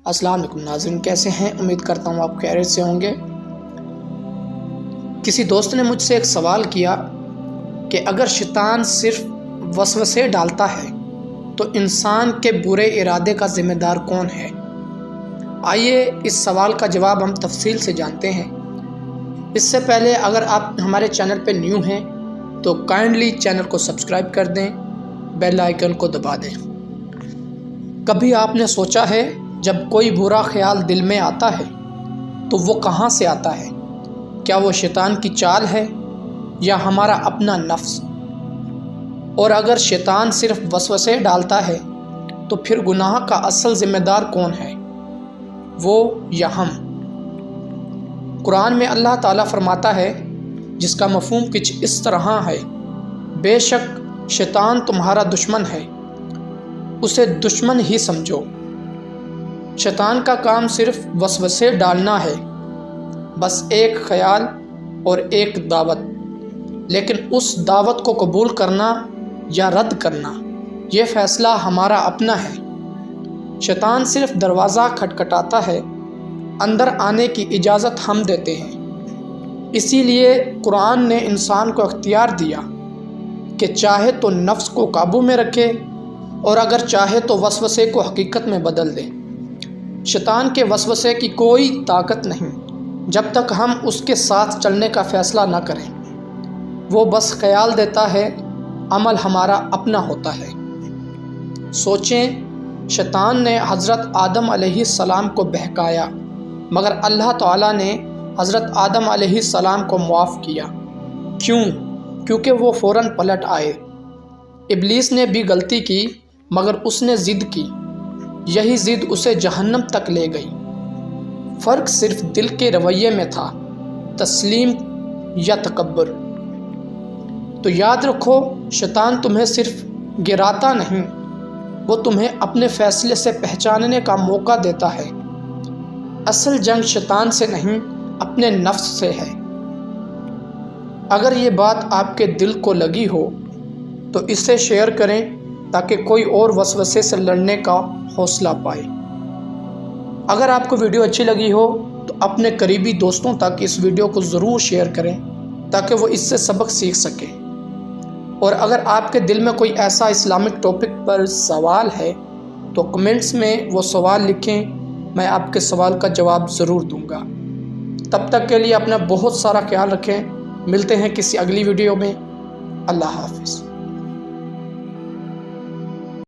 السلام علیکم ناظرین، کیسے ہیں؟ امید کرتا ہوں آپ خیریت سے ہوں گے۔ کسی دوست نے مجھ سے ایک سوال کیا کہ اگر شیطان صرف وسوسے ڈالتا ہے تو انسان کے برے ارادے کا ذمہ دار کون ہے؟ آئیے اس سوال کا جواب ہم تفصیل سے جانتے ہیں۔ اس سے پہلے اگر آپ ہمارے چینل پہ نیو ہیں تو کائنڈلی چینل کو سبسکرائب کر دیں، بیل آئیکن کو دبا دیں۔ کبھی آپ نے سوچا ہے جب کوئی برا خیال دل میں آتا ہے تو وہ کہاں سے آتا ہے؟ کیا وہ شیطان کی چال ہے یا ہمارا اپنا نفس؟ اور اگر شیطان صرف وسوسے ڈالتا ہے تو پھر گناہ کا اصل ذمہ دار کون ہے، وہ یا ہم؟ قرآن میں اللہ تعالیٰ فرماتا ہے، جس کا مفہوم کچھ اس طرح ہے: بے شک شیطان تمہارا دشمن ہے، اسے دشمن ہی سمجھو۔ شیطان کا کام صرف وسوسے ڈالنا ہے، بس ایک خیال اور ایک دعوت، لیکن اس دعوت کو قبول کرنا یا رد کرنا یہ فیصلہ ہمارا اپنا ہے۔ شیطان صرف دروازہ کھٹکھٹاتا ہے، اندر آنے کی اجازت ہم دیتے ہیں۔ اسی لیے قرآن نے انسان کو اختیار دیا کہ چاہے تو نفس کو قابو میں رکھے اور اگر چاہے تو وسوسے کو حقیقت میں بدل دے۔ شیطان کے وسوسے کی کوئی طاقت نہیں جب تک ہم اس کے ساتھ چلنے کا فیصلہ نہ کریں۔ وہ بس خیال دیتا ہے، عمل ہمارا اپنا ہوتا ہے۔ سوچیں، شیطان نے حضرت آدم علیہ السلام کو بہکایا، مگر اللہ تعالیٰ نے حضرت آدم علیہ السلام کو معاف کیا۔ کیوں؟ کیونکہ وہ فوراً پلٹ آئے۔ ابلیس نے بھی غلطی کی، مگر اس نے ضد کی، یہی ضد اسے جہنم تک لے گئی۔ فرق صرف دل کے رویے میں تھا، تسلیم یا تکبر۔ تو یاد رکھو، شیطان تمہیں صرف گراتا نہیں، وہ تمہیں اپنے فیصلے سے پہچاننے کا موقع دیتا ہے۔ اصل جنگ شیطان سے نہیں، اپنے نفس سے ہے۔ اگر یہ بات آپ کے دل کو لگی ہو تو اسے شیئر کریں تاکہ کوئی اور وسوسے سے لڑنے کا حوصلہ پائے۔ اگر آپ کو ویڈیو اچھی لگی ہو تو اپنے قریبی دوستوں تک اس ویڈیو کو ضرور شیئر کریں تاکہ وہ اس سے سبق سیکھ سکیں۔ اور اگر آپ کے دل میں کوئی ایسا اسلامک ٹاپک پر سوال ہے تو کمنٹس میں وہ سوال لکھیں، میں آپ کے سوال کا جواب ضرور دوں گا۔ تب تک کے لیے اپنا بہت سارا خیال رکھیں۔ ملتے ہیں کسی اگلی ویڈیو میں۔ اللہ حافظ۔